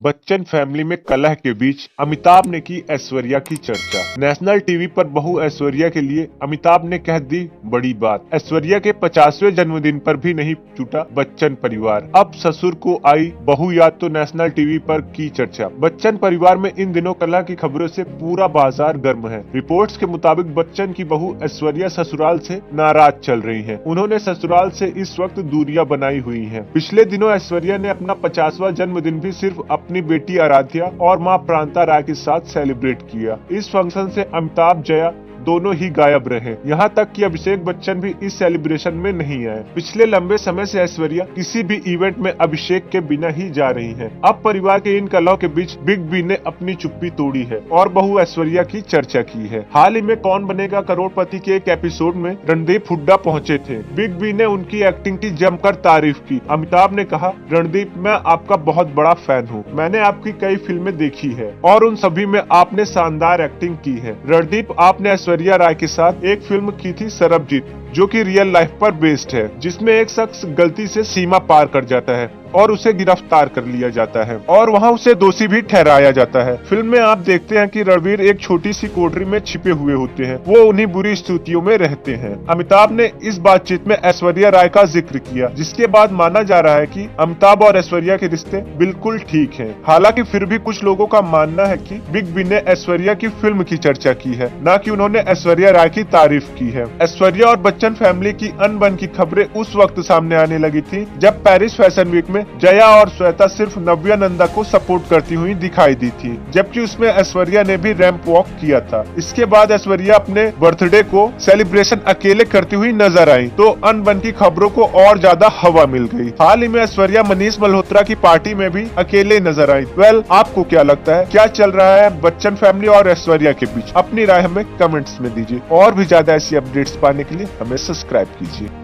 Bachchan family में कलह के बीच अमिताभ ने की ऐश्वर्या की चर्चा। नेशनल टीवी पर बहू ऐश्वर्या के लिए अमिताभ ने कह दी बड़ी बात। ऐश्वर्या के 50वें जन्मदिन पर भी नहीं छूटा बच्चन परिवार। अब ससुर को आई बहू याद तो नेशनल टीवी पर की चर्चा। बच्चन परिवार में इन दिनों कलह की खबरों से पूरा बाजार गर्म है। रिपोर्ट्स के मुताबिक बच्चन की बहू ऐश्वर्या ससुराल से नाराज चल रही है। उन्होंने ससुराल से इस वक्त दूरियां बनाई हुई है। पिछले दिनों ऐश्वर्या ने अपना 50वां जन्मदिन भी सिर्फ अपनी बेटी आराध्या और मां प्रांता राय के साथ सेलिब्रेट किया। इस फंक्शन से अमिताभ जया दोनों ही गायब रहे। यहाँ तक कि अभिषेक बच्चन भी इस सेलिब्रेशन में नहीं आए। पिछले लंबे समय से ऐश्वर्या किसी भी इवेंट में अभिषेक के बिना ही जा रही हैं। अब परिवार के इन कलह के बीच बिग बी ने अपनी चुप्पी तोड़ी है और बहू ऐश्वर्या की चर्चा की है। हाल ही में कौन बनेगा करोड़पति के एक एपिसोड में रणदीप हुड्डा पहुंचे थे। बिग बी ने उनकी एक्टिंग की जमकर तारीफ की। अमिताभ ने कहा, रणदीप मैं आपका बहुत बड़ा फैन हूँ। मैंने आपकी कई फिल्में देखी है और उन सभी में आपने शानदार एक्टिंग की है। रणदीप आपने ऐश्वर्या राय के साथ एक फिल्म की थी सरबजीत, जो कि रियल लाइफ पर बेस्ड है, जिसमें एक शख्स गलती से सीमा पार कर जाता है और उसे गिरफ्तार कर लिया जाता है और वहां उसे दोषी भी ठहराया जाता है। फिल्म में आप देखते हैं कि रणवीर एक छोटी सी कोठरी में छिपे हुए होते हैं। वो उन्हीं बुरी स्थितियों में रहते हैं। अमिताभ ने इस बातचीत में ऐश्वर्या राय का जिक्र किया, जिसके बाद माना जा रहा है कि अमिताभ और ऐश्वर्या के रिश्ते बिल्कुल ठीक हैं। हालांकि फिर भी कुछ लोगों का मानना है कि बिग बी ने ऐश्वर्या की फिल्म की चर्चा की है, न कि उन्होंने ऐश्वर्या राय की तारीफ की है। ऐश्वर्या और बच्चन फैमिली की अनबन की खबरें उस वक्त सामने आने लगी थी जब पेरिस फैशन वीक में जया और श्वेता सिर्फ नव्या नंदा को सपोर्ट करती हुई दिखाई दी थी, जबकि उसमें ऐश्वर्या ने भी रैंप वॉक किया था। इसके बाद ऐश्वर्या अपने बर्थडे को सेलिब्रेशन अकेले करती हुई नजर आई, तो अनबन की खबरों को और ज्यादा हवा मिल गई। हाल ही में ऐश्वर्या मनीष मल्होत्रा की पार्टी में भी अकेले नजर आई। आपको क्या लगता है, क्या चल रहा है बच्चन फैमिली और ऐश्वर्या के बीच? अपनी राय हमें कमेंट्स में दीजिए और भी ज्यादा ऐसी अपडेट्स पाने के लिए हमें सब्सक्राइब कीजिए।